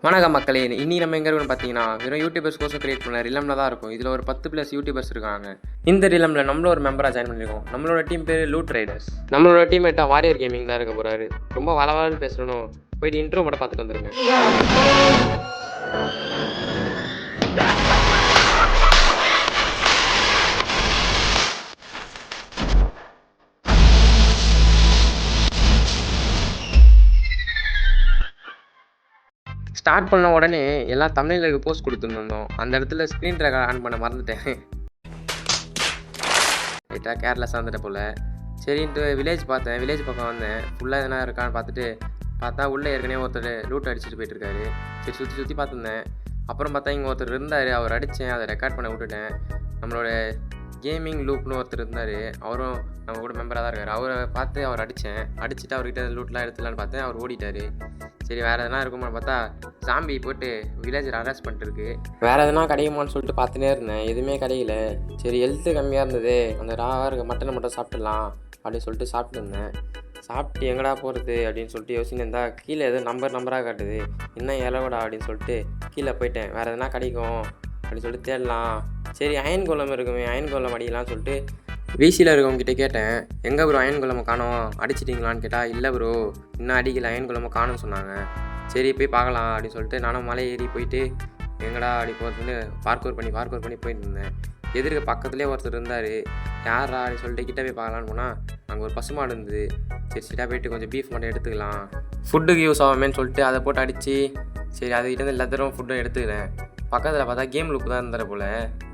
வணக்கம் மக்களே, இன்னி நம்ம எங்கே இருக்குன்னு பார்த்தீங்கன்னா வெறும் யூடியூபர்ஸ் கோர்ஸ் கிரியேட் பண்ண ரிலமில் தான் இருக்கும். இதில் ஒரு 10+ யூடியூபர்ஸ் இருக்காங்க. இந்த ரிலமில் நம்மளும் ஒரு மெம்பராக ஜாயின் பண்ணியிருக்கோம். நம்மளோட டீம் பேர் லூட் ரைடர்ஸ். நம்மளோட டீம்மேட்டாக வாரியர் கேமிங் தான் இருக்க போகிறாரு. ரொம்ப வளவான்னு பேசணும். போயிட்டு இன்ட்ரோ மட்டும் பார்த்துட்டு வந்துருங்க. ஸ்டார்ட் பண்ண உடனே எல்லாம் தமிழில் போஸ்ட் கொடுத்துருந்தோம். அந்த இடத்துல ஸ்க்ரீன் ரெக்கார்ட் ஆன் பண்ண மறந்துட்டேன். ரைட்டாக கேர்லெஸ்ஸாக வந்துட்டேன் போல். சரின்ட்டு வில்லேஜ் பார்த்தேன். வில்லேஜ் பக்கம் வந்தேன். ஃபுல்லாக எதனா இருக்கான்னு பார்த்துட்டு பார்த்தா உள்ளே ஏற்கனவே ஒருத்தர் லூட் அடிச்சுட்டு போயிட்டுருக்காரு. சரி சுற்றி பார்த்துருந்தேன். அப்புறம் பார்த்தா இங்கே ஒருத்தர் இருந்தார். அவர் அடித்தேன். அதை ரெக்கார்ட் பண்ண விட்டுட்டேன். நம்மளோட கேமிங் லூப்னு ஒருத்தர் இருந்தார். அவரும் நம்ம கூட மெம்பராக தான் இருக்கார். அவரை பார்த்து அவர் அடிச்சுட்டு அவர்கிட்ட லூட்லாம் எடுத்துலான்னு பார்த்தேன். அவர் ஓடிட்டார். சரி வேறு எதனா இருக்குமான்னு பார்த்தா ஜாம்பி போட்டு வில்லேஜர் அரெஸ்ட் பண்ணிட்டுருக்கு. வேறு எதனா கிடைக்குமான்னு சொல்லிட்டு பார்த்துனே இருந்தேன். எதுவுமே கிடைக்கல. சரி ஹெல்த்து கம்மியாக இருந்தது, அந்த ராவாக இருக்க மட்டனை மட்டும் சாப்பிட்டுடலாம் அப்படின்னு சொல்லிட்டு சாப்பிட்டு இருந்தேன். சாப்பிட்டு எங்கடா போகிறது அப்படின்னு சொல்லிட்டு யோசிச்சுன்னு இருந்தால் கீழே எதுவும் நம்பராக காட்டுது. இன்னும் இலவடா அப்படின்னு சொல்லிட்டு கீழே போயிட்டேன். வேறு எதனா கிடைக்கும் அப்படின்னு சொல்லிட்டு தேடலாம். சரி அயன் கோலம் இருக்குமே, அயன் கோலம் அடிக்கலாம்னு சொல்லிட்டு விசியில் இருக்கவங்ககிட்ட கேட்டேன். எங்கே ப்ரோ அயன் குளமை காணோம், அடிச்சிட்டிங்களான்னு கேட்டால் இல்லை ப்ரோ இன்னும் அடிக்கல, அயன் குளமை காணும்னு சொன்னாங்க. சரி போய் பார்க்கலாம் அப்படின்னு சொல்லிட்டு நானும் மலை ஏறி போயிட்டு எங்கடா அப்படி போகிறதுன்னு பார்க்கோர் பண்ணி போயிட்டு இருந்தேன். எதிர்க்க பக்கத்துலேயே ஒருத்தர் இருந்தார். யாரா அப்படின்னு சொல்லிட்டு கிட்டே போய் பார்க்கலான்னு போனால் அங்கே ஒரு பசுமாடு இருந்தது. சரி சிட்டா போயிட்டு கொஞ்சம் பீஃப் மட்டும் எடுத்துக்கலாம், ஃபுட்டுக்கு யூஸ் ஆகுமேன்னு சொல்லிட்டு அதை போட்டு அடித்து சரி அதுக்கிட்ட இருந்து லெதரும் ஃபுட்டும் எடுத்துக்கிறேன். பக்கத்தில் பார்த்தா கேம் லூப் தான் இருந்தார் போல்.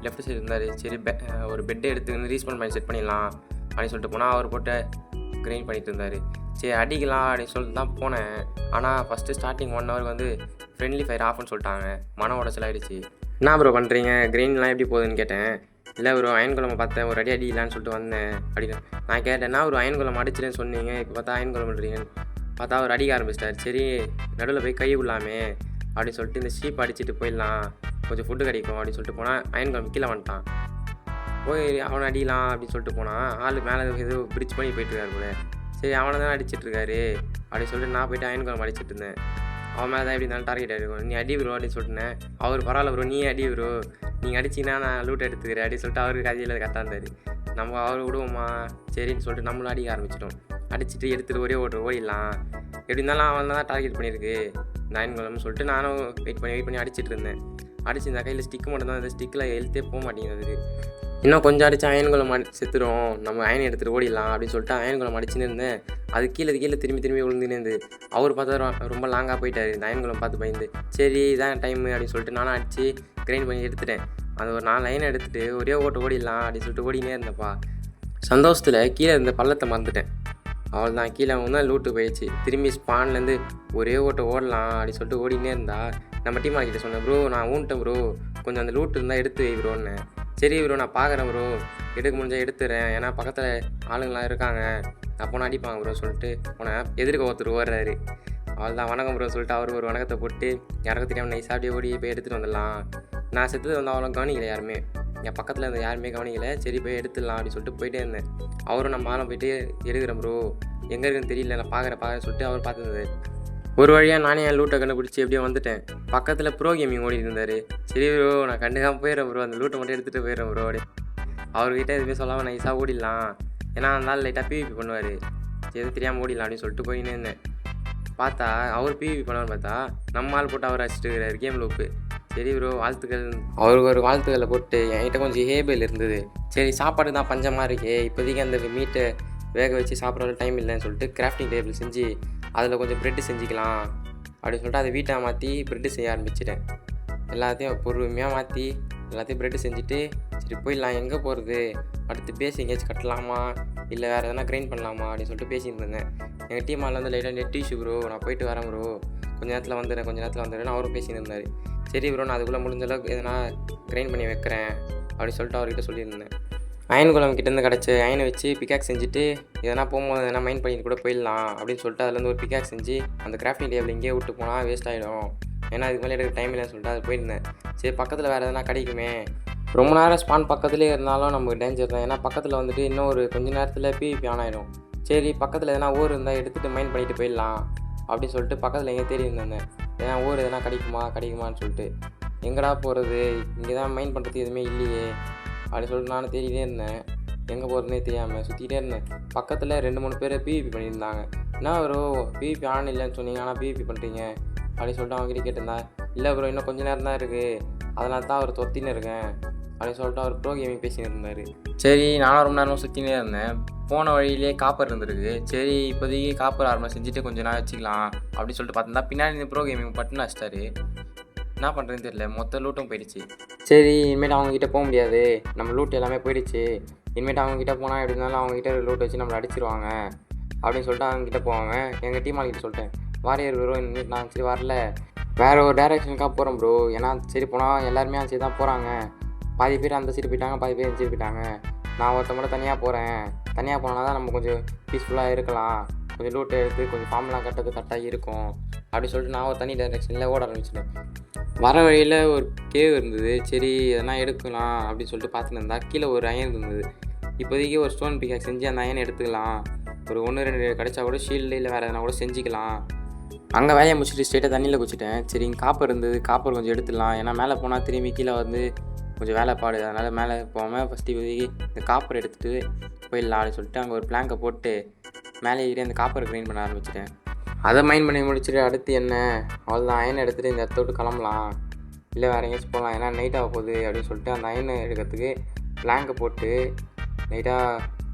லெஃப்ட் சைடு இருந்தார். சரி ஒரு பெட்டை எடுத்து ரீஸ்பான் பண்ணி செட் பண்ணிடலாம் அப்படின்னு சொல்லிட்டு போனால் அவர் போட்டு கிரைண்ட் பண்ணிட்டு இருந்தார். சரி அடிக்கலாம் அப்படின்னு சொல்லிட்டு தான் போனேன். ஆனால் ஃபஸ்ட்டு ஸ்டார்டிங் 1 ஹவருக்கு வந்து ஃப்ரெண்ட்லி ஃபயர் ஆஃப்னு சொல்லிட்டாங்க. மன உடச்சல் ஆகிடுச்சு. என்ன ப்ரோ பண்ணுறீங்க, கிரைண்ட்லாம் எப்படி போகுதுன்னு கேட்டேன். இல்லை ஒரு அயன் குளமை பார்த்தேன், ஒரு அடி அடிக்கலான்னு சொல்லிட்டு வந்தேன் அப்படின்னு நான் கேட்டேன்னா ஒரு அயன் குளம் அடிச்சிலேன்னு சொன்னீங்க, இப்போ பார்த்தா அயன் குளம் பண்ணுறீங்கன்னு பார்த்தா அவர் அடிக்க ஆரம்பிச்சிட்டார். சரி நடுவில் போய் கை விடலாமே அப்படின்னு சொல்லிட்டு இந்த ஷீப் அடிச்சுட்டு போயிடலாம், கொஞ்சம் ஃபுட்டு கிடைக்கும் அப்படின்னு சொல்லிட்டு போனால் அயன் குளம் கீழே வந்துட்டான். போய் அவனை அடிக்கலாம் அப்படின்னு சொல்லிட்டு போனான். ஆள் மேலே ஏதோ பிரிட்ஜ் பண்ணி போயிட்டுருக்காரு போல. சரி அவனை தான் அடிச்சிட்ருக்காரு அப்படின்னு சொல்லிட்டு நான் போய்ட்டு அயன் குளம் அடிச்சிட்டு இருந்தேன். அவன் மேலே தான் எப்படி இருந்தாலும் டார்கெட் ஆகிருக்கும். நீ அடி ப்ரோ அப்படின்னு சொல்லிட்டுனேன். அவர் பரவாயில்ல ப்ரோ நீ அடி ப்ரோ, நீங்கள் அடிச்சிங்கன்னா நான் லூட் எடுத்துக்கிறேன் அப்படின்னு சொல்லிட்டு அவருக்கு கதையில் கரெக்டாக இருந்தார். நம்ம அவர் விடுவோமா சரின்னு சொல்லிட்டு நம்மளும் அடிக்க ஆரம்பிச்சிட்டோம். அடிச்சுட்டு எடுத்துகிட்டு ஒரே ஓடிடலாம், எப்படி இருந்தாலும் அவன் தான் டார்கெட் பண்ணியிருக்கு இந்த அயன் குளம்னு சொல்லிட்டு நானும் வெயிட் பண்ணி அடிச்சிட்டு இருந்தேன். அடிச்சு இந்த கையில் ஸ்டிக்கு மட்டும் தான், அந்த ஸ்டிக்கில் ஹெல்த்தே போக மாட்டேங்குது. இன்னும் கொஞ்சம் அடித்து அயன் குளம் செத்துடும், நம்ம அயன் எடுத்துகிட்டு ஓடிடலாம் அப்படின்னு சொல்லிட்டு அயன் குளம் அடிச்சுன்னு இருந்தேன். அது கீழே திரும்பி விழுந்துனே இருந்து. அவர் பார்த்தா ரொம்ப லாங்காக போயிட்டார். இந்த அயன் குளம் பார்த்து பயந்து சரி இதான் டைம் அப்படின்னு சொல்லிட்டு நானும் அடித்து கிரைண்ட் பண்ணி எடுத்துட்டேன். அது ஒரு 4 லைன் எடுத்துகிட்டு ஒரே ஓடிடலாம் அப்படின்னு சொல்லிட்டு ஓடினே இருந்தேன்ப்பா. சந்தோஷத்தில் கீழே இருந்த பள்ளத்தை மறந்துட்டேன். அவள் தான் கீழே அவங்க தான் லூட்டு போயிடுச்சு. திரும்பி ஸ்பான்லேருந்து ஒரே ஓடலாம் அப்படின்னு சொல்லிட்டு ஓடினே இருந்தா நம்ம டீம் ஆகிட்ட சொன்னேன். ப்ரோ நான் ஊன்ட்டேன் ப்ரோ, கொஞ்சம் அந்த லூட்டு இருந்தால் எடுத்து வை ப்ரோன்னு. சரி ப்ரோ நான் பார்க்குறேன் ப்ரோ, எடுக்க முடிஞ்சால் எடுத்துறேன், ஏன்னா பக்கத்தில் ஆளுங்களாம் இருக்காங்க, நான் போனால் அடிப்பாங்க ப்ரோ சொல்லிட்டு போனேன். எதிர்க்க ஒருத்தர் ஓடுறாரு. அவள் தான் வணக்கம் ப்ரோ சொல்லிட்டு அவர் ஒரு வணக்கத்தை போட்டு யாருக்கும் தெரியாமல் நைஸாக அப்படியே ஓடி போய் எடுத்துகிட்டு வந்துடலாம். நான் செத்துது வந்து அவ்வளோ கவனிக்கலை, யாருமே என் பக்கத்தில் இருந்த யாருமே கவனிக்கலை. சரி போய் எடுத்துடலாம் அப்படின்னு சொல்லிட்டு போயிட்டே இருந்தேன். அவரும் நம்ம ஆளும் போயிட்டு எடுக்கிறேன் ப்ரோ, எங்கே இருக்குன்னு தெரியல, நான் பார்க்குறேன் சொல்லிட்டு அவர் பார்த்துருந்தாரு. ஒரு வழியாக நானே என் லூட்டை கண்டுபிடிச்சி எப்படியோ வந்துட்டேன். பக்கத்தில் ப்ரோ கேமிங் ஓடி இருந்தார். சரி ப்ரோ நான் கண்டுக்காமல் போயிடுறேன் ப்ரோ, அந்த லூட்டை மட்டும் எடுத்துகிட்டு போயிடுறேன் ப்ரோ அப்படி அவர்கிட்ட எதுவுமே சொல்லாமல் நைஸாக ஓடிடலாம், ஏன்னா அந்த நாள் லைட்டாக பிவிபி பண்ணுவார், எதுவும் தெரியாமல் ஓடிடலாம் அப்படின்னு சொல்லிட்டு போயின்னு இருந்தேன். பார்த்தா அவர் பிவிபி பண்ணுவான்னு பார்த்தா நம்ம ஆள் போட்டு அவர் அடிச்சுட்டு இருக்கிறார் கேம் லூப்பு. சரி ப்ரோ வாழ்த்துக்கள், அவருக்கு ஒரு வாழ்த்துக்களை போட்டு என்கிட்ட கொஞ்சம் ஹேபிள் இருந்தது. சரி சாப்பாடு தான் பஞ்சமாக இருக்கே, இப்போதைக்கு அந்த மீட்டை வேக வச்சு சாப்பிட்ற டைம் இல்லைன்னு சொல்லிட்டு கிராஃப்டிங் டேபிள் செஞ்சு அதில் கொஞ்சம் ப்ரெட்டு செஞ்சுக்கலாம் அப்படின்னு சொல்லிட்டு அதை வீட்டாக மாற்றி ப்ரெட்டு செய்ய ஆரம்பிச்சிட்டேன். எல்லாத்தையும் பொறுமையாக மாற்றி எல்லாத்தையும் ப்ரெட்டு செஞ்சுட்டு சரி போயிடலாம், எங்கே போகிறது அடுத்து பேசி எங்கேயாச்சும் கட்டலாமா இல்லை வேறு எதனா கிரைண்ட் பண்ணலாமா அப்படின்னு சொல்லிட்டு பேசிட்டு இருந்தேன். எங்கள் டீம் ஆள் வந்து லைட்டாக நெட் இஷ்யூ ப்ரோ, நான் போயிட்டு வரேன் ப்ரோ, கொஞ்சம் நேரத்தில் வந்துடுறேன் அவரும் பேசின்னு இருந்தார். சரி ப்ரோ நான் அதுக்குள்ளே முடிஞ்ச அளவுக்கு எதனா கிரைண்ட் பண்ணி வைக்கிறேன் அப்படின்னு சொல்லிட்டு அவர்கிட்ட சொல்லியிருந்தேன். அயன் குளம் கிட்டேருந்து கிடச்ச அயனை வச்சு பிக்காக் செஞ்சுட்டு எதனா போகும்போது எதனா மைண்ட் பண்ணிட்டு கூட போயிடலாம் அப்படின்னு சொல்லிட்டு அதுலேருந்து ஒரு பிக்காக் செஞ்சு அந்த கிராஃப்டிங் டேபிள் இங்கேயே விட்டு போனால் வேஸ்ட் ஆகிடும், ஏன்னா அதுக்கு மேலே எடுக்க டைம் இல்லைன்னு சொல்லிட்டு அது போயிருந்தேன். சரி பக்கத்தில் வேறு எதனா கிடைக்குமே, ரொம்ப நேரம் ஸ்பான் பக்கத்துலேயே இருந்தாலும் நமக்கு டேஞ்சர் தான், ஏன்னா பக்கத்தில் வந்துட்டு இன்னும் ஒரு கொஞ்சம் நேரத்தில் பிவிபி ஆன் ஆகிடும். சரி பக்கத்தில் எதனா ஊர் இருந்தால் எடுத்துகிட்டு மைண்ட் பண்ணிட்டு போயிடலாம் அப்படின்னு சொல்லிட்டு பக்கத்தில் எங்கே தேடி இருந்தேன். எதனா ஊர் எதனா கிடைக்குமான்னு சொல்லிட்டு. எங்கடா போகிறது, இங்கே தான் மைண்ட் பண்ணுறதுக்கு எதுவுமே இல்லையே அப்படின்னு சொல்லிட்டு நானும் தேடிகிட்டே இருந்தேன். எங்கே போகிறதுனே தெரியாமல் சுற்றிக்கிட்டே இருந்தேன். பக்கத்தில் 2-3 பேர் பிவிபி பண்ணியிருந்தாங்க. என்ன ப்ரோ பிவிபி ஆன் இல்லைன்னு சொன்னீங்க, ஆனால் பிவிபி பண்ணுறீங்க அப்படின்னு சொல்லிட்டு அவங்ககிட்ட கேட்டிருந்தேன். இல்லை ப்ரோ இன்னும் கொஞ்சம் நேரம் தான் இருக்குது, அதனால தான் அவர் தொத்தின்னு இருக்கேன் அப்படின்னு சொல்லிட்டு அவர் ப்ரோ கேமிங் பேசின்னு இருந்தார். சரி நானும் ரொம்ப நேரமாக சுற்றினே இருந்தேன். போன வழியிலே காப்பர் இருந்திருக்கு. சரி இப்போதைக்கு காப்பர் ஆர்மர் செஞ்சுட்டு கொஞ்சம் நாள் வச்சுக்கலாம் அப்படின்னு சொல்லிட்டு பார்த்தா பின்னாடி இந்த ப்ரோ கேமிங் பட்டுன்னு வச்சிட்டாரு. என்ன பண்ணுறதுன்னு தெரியல, மொத்த லூட்டும் போயிடுச்சு. சரி இனிமேட்டு அவங்ககிட்ட போக முடியாது, நம்ம லூட் எல்லாமே போயிடுச்சு. இனிமேட்டு அவங்ககிட்ட போனால் எப்படி இருந்தாலும் அவங்ககிட்ட லூட் வச்சு நம்மளை அடிச்சிருவாங்க அப்படின்னு சொல்லிட்டு அவங்ககிட்ட போவாங்க. எங்கள் டீம் ஆளுகிட்ட சொல்லிட்டேன், வாரியர் ப்ரோ இனிமேட்டு நான் சரி வரல, வேறு ஒரு டைரெக்ஷனுக்காக போகிறேன் ப்ரோ. ஏன்னா சரி போனால் எல்லாருமே அந்த சைடு தான் போகிறாங்க. பாதி பேர் அந்த சைடு போயிட்டாங்க, பாதி பேர் இந்த சைடு போயிட்டாங்க. நான் ஒருத்த மட்டும் தனியாக போகிறேன். தனியாக போனால் தான் நம்ம கொஞ்சம் பீஸ்ஃபுல்லாக இருக்கலாம், கொஞ்சம் லூட்டை எடுத்து கொஞ்சம் ஃபார்ம்லாம் கட்டுறது கரெக்டாக இருக்கும் அப்படின்னு சொல்லிட்டு நான் ஒரு தனி டைரெக்ஷனில் ஓட ஆரம்பிச்சிட்டேன். வர வழியில் ஒரு கேவ் இருந்தது. சரி எதனா எடுக்கலாம் அப்படின்னு சொல்லிட்டு பார்த்துட்டு இருந்தா கீழே ஒரு அயன் இருந்தது. இப்போதைக்கு ஒரு ஸ்டோன் பிக்காக் செஞ்சு அந்த அயன் எடுத்துக்கலாம், ஒரு 1-2 கிடைச்சா கூட ஷீல்டு இல்லை வேறு எதனா கூட செஞ்சுக்கலாம். அங்கே வேலையை முடிச்சுட்டு ஸ்ட்ரெயிட்டாக தண்ணியில் குச்சிட்டேன். சரி இங்கே காப்பர் இருந்தது, காப்பர் கொஞ்சம் எடுத்துடலாம். ஏன்னா மேலே போனால் திரும்பி கீழே வந்து கொஞ்சம் வேலைப்பாடு, அதனால் மேலே போகாமல் ஃபஸ்ட்டு இப்போதைக்கு இந்த காப்பர் எடுத்துகிட்டு போயிடலாம் அப்படின்னு சொல்லிட்டு அங்கே ஒரு பிளாங்கை போட்டு மேலே ஏறி அந்த காப்பரை க்ரைண்ட் பண்ண ஆரம்பிச்சிட்டேன். அதை மைண்ட் பண்ணி முடிச்சுட்டு அடுத்து என்ன, அவ்வளோதான் அயன் எடுத்துகிட்டு இந்த இடத்த விட்டு கிளம்பலாம், இல்லை வேறு எங்கேயாச்சும் போகலாம், ஏன்னா நைட் ஆக போகுது அப்படின்னு சொல்லிட்டு அந்த அயன் எடுக்கிறதுக்கு பிளாங்கை போட்டு நைட்டாக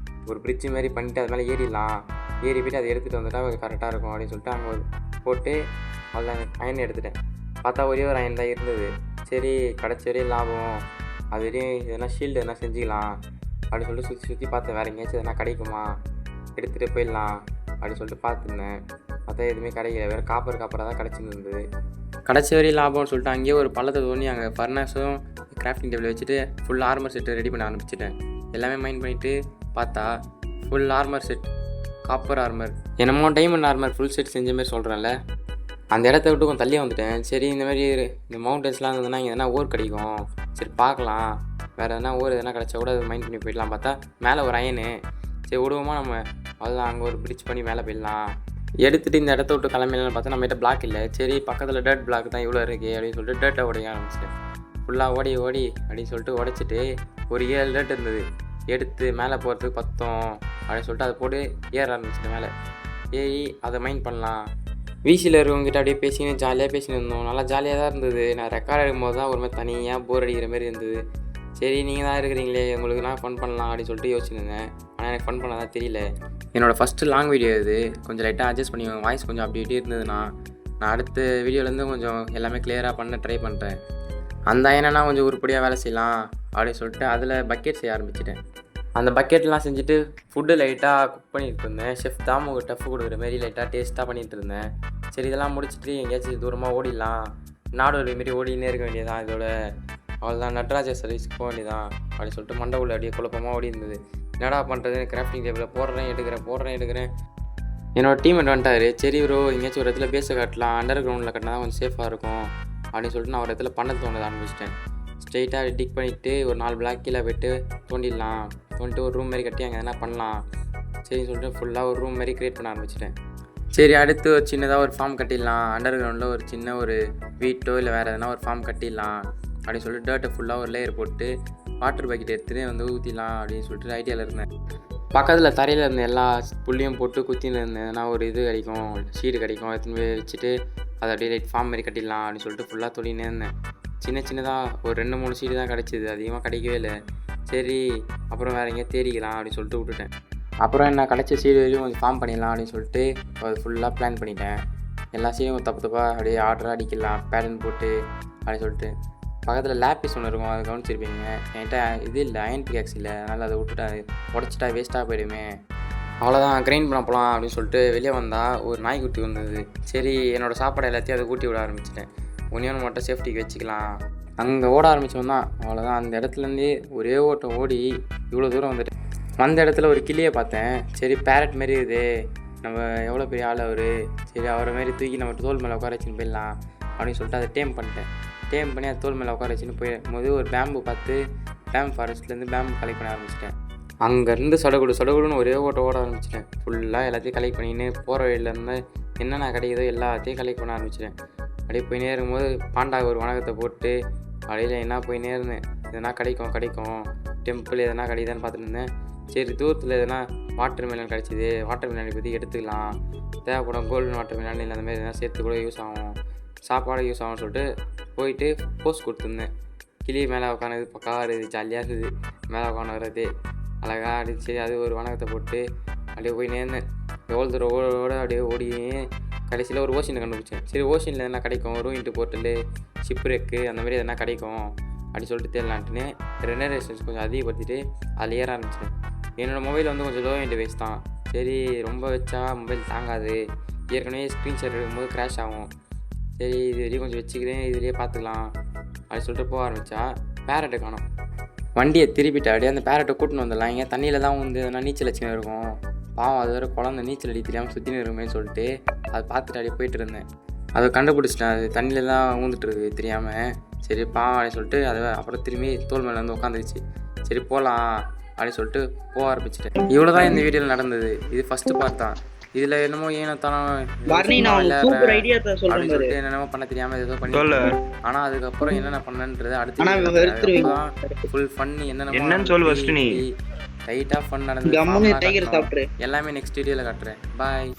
ஒரு பிரிட்ஜு மாதிரி பண்ணிவிட்டு அது மேலே ஏறி போய்ட்டு அதை எடுத்துகிட்டு வந்துட்டால் கரெக்டாக இருக்கும் அப்படின்னு சொல்லிட்டு அங்கே போட்டு அவ்வளோதான் அயன் எடுத்துட்டேன். பார்த்தா ஒரே ஒரு அயன் தான் இருந்தது. சரி கடைசி வரையும் லாபம், அது வரையும் எதனா ஷீல்டு எதனா செஞ்சுக்கலாம் அப்படின்னு சொல்லிட்டு சுற்றி பார்த்தேன், வேறு எங்கேயாச்சும் எதனா கிடைக்குமா எடுத்துகிட்டு போயிடலாம் அப்படின்னு சொல்லிட்டு பார்த்துருந்தேன். பார்த்தா எதுவுமே கிடைக்கல, வேறு காப்பராக தான் கிடச்சிருந்தது. கடைசி வரையும் லாபம்னு சொல்லிட்டு அங்கேயே ஒரு பள்ளத்தை தோண்டி அங்கே ஃபர்னஸும் கிராஃப்டிங் டேபிள் வச்சுட்டு ஃபுல் ஆர்மர் செட்டு ரெடி பண்ண ஆரம்பிச்சிட்டேன். எல்லாமே மைண்ட் பண்ணிவிட்டு பார்த்தா full armour set, copper armour, என்னமோ டைமண்ட் ஆர்மர் ஃபுல் செட் செஞ்ச மாதிரி சொல்கிறேன்ல, அந்த இடத்த விட்டு கொஞ்சம் தள்ளி வந்துட்டேன். சரி இந்த மாதிரி இந்த மவுண்டன்ஸ்லாம் இருந்ததுன்னா இங்கே எதனா ஓர் கிடைக்கும், சரி பார்க்கலாம், வேறு எதனா ஓர் எதனா கிடச்சா கூட அது மைண்ட் பண்ணி போயிடலாம். பார்த்தா மேலே ஒரு அயனு, சரி விடுவோமா நம்ம, அதெல்லாம் அங்கே ஒரு பிரிட்ஜ் பண்ணி மேலே போயிடலாம். எடுத்துகிட்டு இந்த இடத்த விட்டு கிளம்பிடலான்னு பார்த்தா நம்மகிட்ட பிளாக் இல்லை. சரி பக்கத்தில் டர்ட் பிளாக் தான் இவ்வளோ இருக்குது அப்படின்னு சொல்லிட்டு டர்ட்டை உடைய ஆரம்பிச்சிட்டேன். ஃபுல்லாக ஓடி அப்படின்னு சொல்லிட்டு உடைச்சிட்டு ஒரு 7 டர்ட் இருந்தது, எடுத்து மேலே போகிறதுக்கு பத்தோம் அப்படின்னு சொல்லிட்டு அதை போட்டு ஏற ஆரம்பிச்சிட்டேன். மேலே ஏறி அதை மைண்ட் பண்ணலாம். வீசியில் இருக்கவங்ககிட்ட அப்படியே பேசின்னு ஜாலியாக பேசின்னு இருந்தோம். நல்லா ஜாலியாக தான் இருந்தது. நான் ரெக்கார்ட் எடுக்கும்போது தான் ஒரு மாதிரி தனியாக போர் அடிக்கிற மாதிரி இருந்தது. சரி நீங்கள் தான் இருக்கிறீங்களே, உங்களுக்கு நான் ஃபன் பண்ணலாம் அப்படின்னு சொல்லிட்டு யோசிச்சுருந்தேன். ஆனால் எனக்கு ஃபன் பண்ண தான் தெரியல. என்னோடய ஃபஸ்ட்டு லாங் வீடியோ இது, கொஞ்சம் லைட்டாக அட்ஜஸ்ட் பண்ணி வாய்ஸ் கொஞ்சம் அப்படி இப்படி இருந்ததுன்னா நான் அடுத்த வீடியோலேருந்து கொஞ்சம் எல்லாமே கிளியராக பண்ண ட்ரை பண்ணுறேன். அந்த அயனா கொஞ்சம் உருப்படியாக வேலை செய்யலாம் அப்படின்னு சொல்லிட்டு அதில் பக்கெட் செய்ய ஆரம்பிச்சிட்டேன். அந்த பக்கெட்லாம் செஞ்சுட்டு ஃபுட்டு லைட்டாக குக் பண்ணிகிட்டு இருந்தேன். ஷெஃப் தாமுக்கு டஃப் கொடுக்குற மாதிரி லைட்டாக டேஸ்ட்டாக பண்ணிகிட்டு இருந்தேன். சரி இதெல்லாம் முடிச்சுட்டு எங்கேயாச்சும் தூரமாக ஓடிடலாம், நாடோடி மாரி ஓடினே இருக்க வேண்டியதான், இதோட அவ்வளோதான் நட்ராஜர் சர்வீஸ்க்கு போக வேண்டியதான் அப்படின்னு சொல்லிட்டு மண்டை உள்ள அப்படியே குழப்பமாக ஓடி இருந்தது. என்னடா பண்ணுறது, கிராஃப்டிங் டேபிளில் போடுறேன் எடுக்கிறேன். என்னோடய டீம்மேட் வந்துட்டார். சரி ப்ரோ எங்கேயாச்சும் ஒரு இடத்துல பேஸை கட்டலாம், அண்டர் கிரவுண்டில் கட்டினா தான் கொஞ்சம் சேஃபாக இருக்கும் அப்படின்னு சொல்லிட்டு நான் ஒரு இடத்துல பண்ண தோணுது ஆரம்பிச்சிட்டேன். ஸ்ட்ரெயிட்டாக டிக் பண்ணிவிட்டு ஒரு 4 பிளாக் கீழே போய்ட்டு தோண்டிட்டு ஒரு ரூம் மாரி கட்டி அங்கே எதனா பண்ணலாம் சரின்னு சொல்லிட்டு ஃபுல்லாக ஒரு ரூம் மாரி க்ரியேட் பண்ண ஆரம்பிச்சிட்டேன். சரி அடுத்து ஒரு சின்னதாக ஒரு ஃபார்ம் கட்டிடலாம், அண்டர் கிரவுண்டில் ஒரு சின்ன ஒரு வீட்டோ இல்லை வேறு எதனா ஒரு ஃபார்ம் கட்டிடலாம் அப்படின்னு சொல்லிட்டு டர்ட்டை ஃபுல்லாக ஒரு லேயர் போட்டு வாட்டர் பக்கெட் எடுத்துகிட்டு வந்து ஊற்றிடலாம் அப்படின்னு சொல்லிட்டு ஐடியாவில் இருந்தேன். பக்கத்தில் தரையில் இருந்த எல்லா புள்ளியும் போட்டு குத்தின்னு இருந்தேன். நான் ஒரு இது கிடைக்கும், ஷீடு கிடைக்கும், எடுத்துன்னு போய் வச்சுட்டு அதை அப்படியே லைட் ஃபார்ம் மாதிரி கட்டிடலாம் அப்படின்னு சொல்லிட்டு ஃபுல்லாக தொழினே இருந்தேன். சின்னதாக ஒரு 2-3 ஷீடு தான் கிடச்சிது, அதிகமாக கிடைக்கவே இல்லை. சரி அப்புறம் வேறு எங்கேயா தேடிக்கலாம் அப்படின்னு சொல்லிட்டு விட்டுட்டேன். அப்புறம் என்ன கிடச்ச ஷீடு வரையும் கொஞ்சம் ஃபார்ம் பண்ணிடலாம் அப்படின்னு சொல்லிட்டு அது ஃபுல்லாக பிளான் பண்ணிட்டேன். எல்லா ஷீடும் தப்பாக அப்படியே ஆர்டராக அடிக்கலாம் பேட்டர்ன் போட்டு அப்படின்னு சொல்லிட்டு. பக்கத்தில் லேப்பிஸ் ஒன்று இருக்கும், அதை கவனிச்சிருப்பீங்க. என்கிட்ட இது இல்லை, அயன் பிகாக்ஸ் இல்லை, அதனால் அதை விட்டுட்டா உடச்சிட்டா வேஸ்ட்டாக போயிடுமே. அவ்வளோதான் கிரைண்ட் பண்ண போகலாம் அப்படின்னு சொல்லிட்டு வெளியே வந்தால் ஒரு நாய்க்குட்டி வந்தது. சரி என்னோடய சாப்பாடு எல்லாத்தையும் அதை ஊட்டி விட ஆரம்பிச்சிட்டேன். ஒன்று மட்டும் சேஃப்டிக்கு வச்சுக்கலாம். அங்கே ஓட ஆரம்பித்தோம் தான், அவ்வளோதான். அந்த இடத்துலேருந்தே ஒரே ஓட்டம் ஓடி இவ்வளோ தூரம் வந்துட்டு வந்த இடத்துல ஒரு கிளியை பார்த்தேன். சரி பேரட் மாரி இருக்குது, நம்ம எவ்வளோ பெரிய ஆள் அவர், சரி அவரை மாரி தூக்கி நம்ம தோல் மேலே உட்கார வச்சுன்னு போயிடலாம் அப்படின்னு சொல்லிட்டு அதை டேம் பண்ணி அது தோல் மேலே உட்கார வச்சுன்னு போது ஒரு பேம்பு பார்த்து டேம் ஃபாரஸ்ட்லேருந்து பேம்பு கலெக்ட் பண்ண ஆரம்பிச்சிட்டேன். அங்கேருந்து சொடகுடுன்னு ஒரே ஓட ஆரம்பிச்சிட்டேன். ஃபுல்லாக எல்லாத்தையும் கலெக்ட் பண்ணின்னு போகிற வழியிலேருந்து என்னென்ன கிடைக்குதோ எல்லாத்தையும் கலெக்ட் பண்ண ஆரம்பிச்சிட்டேன். அப்படியே போயினே இருக்கும்போது பாண்டாவுக்கு ஒரு வணக்கத்தை போட்டு அப்படியே என்ன போயினே இருந்தேன். எதனா கிடைக்கும் டெம்பிள் எதனா கிடைக்குதான்னு பார்த்துட்டு இருந்தேன். சரி தூரத்தில் எதனா வாட்டர் மெலன் கிடச்சிது, வாட்டர் மெலனை பற்றி எடுத்துக்கலாம், தேவைப்படும் கோல்டன் வாட்டர் மெலன் இல்லை அந்த மாதிரி எதனா சேர்த்து கூட யூஸ் ஆகும், சாப்பாடு யூஸ் ஆகும்னு சொல்லிட்டு போயிட்டு போஸ்ட் கொடுத்துருந்தேன். கிளி மேலே உட்காந்து பக்காவாக இருக்குது, ஜாலியாக இருக்குது மேலே உட்காந்து வர்றது அழகாக அடிச்சு. அது ஒரு வணக்கத்தை போட்டு அப்படியே போய் நேர்ந்தேன். எவ்வளோ தூரம் ஓட அப்படியே ஓடி கடைசியில் ஒரு ஓஷனை கண்டுபிடிச்சேன். சரி ஓஷனில் எதனா கிடைக்கும், ரூயின்ட்டு போர்ட்டலு, ஷிப்ரெக்கு அந்த மாதிரி எதனா கிடைக்கும் அப்படி சொல்லிட்டு தேடலான்ட்டுன்னு ரெனரேஷன்ஸ் கொஞ்சம் அதிகப்படுத்திட்டு அதில் ஏற ஆரம்பிச்சேன். என்னோடய மொபைல் வந்து கொஞ்சம் லோ எண்ட் வைஸ் தான். சரி ரொம்ப வச்சா மொபைல் தாங்காது, ஏற்கனவே ஸ்க்ரீன்ஷாட் எடுக்கும்போது க்ராஷ் ஆகும். சரி இது வரையும் கொஞ்சம் வச்சுக்கிறேன், இதுலேயே பார்த்துக்கலாம் அப்படி சொல்லிட்டு போக ஆரம்பித்தா பேரட்டை காணோம். வண்டியை திருப்பிட்டு அப்படியே அந்த பேரட்டை கூட்டின்னு வந்துடலாம். இங்கே தண்ணியில் தான் வந்து எதனா நீச்சல் அடிச்சுன்னு இருக்கும், பாவம் அது வேறு குழந்தை நீச்சல் அடி தெரியாமல் சுற்றின்னு இருக்குமேன்னு சொல்லிட்டு அதை பார்த்துட்டு அப்படியே போயிட்டு இருந்தேன். அதை கண்டுபிடிச்சிட்டேன், அது தண்ணியில் தான் ஊந்துட்டு இருக்கு தெரியாமல். சரி பாவம் அப்படின்னு சொல்லிட்டு அதை அப்புறம் திரும்பி தோல் மேலே வந்து உட்காந்துருச்சு. சரி போகலாம் அப்படின்னு சொல்லிட்டு போக ஆரம்பிச்சிட்டேன். இவ்வளோ தான் இந்த வீடியோவில் நடந்தது. இது ஃபஸ்ட்டு பார்ட் தான். இதில் என்னமோ ஏனத்தாலும் என்னென்னமோ பண்ண தெரியாமல் ஏதோ பண்ணி, ஆனால் அதுக்கப்புறம் என்னென்ன பண்ணன்றது அடுத்து ஃபுல் ஃபன் என்னென்ன டைட்டாக ஃபன் நடந்தது எல்லாமே நெக்ஸ்ட் வீடியோவில் காட்டுறேன். பாய்.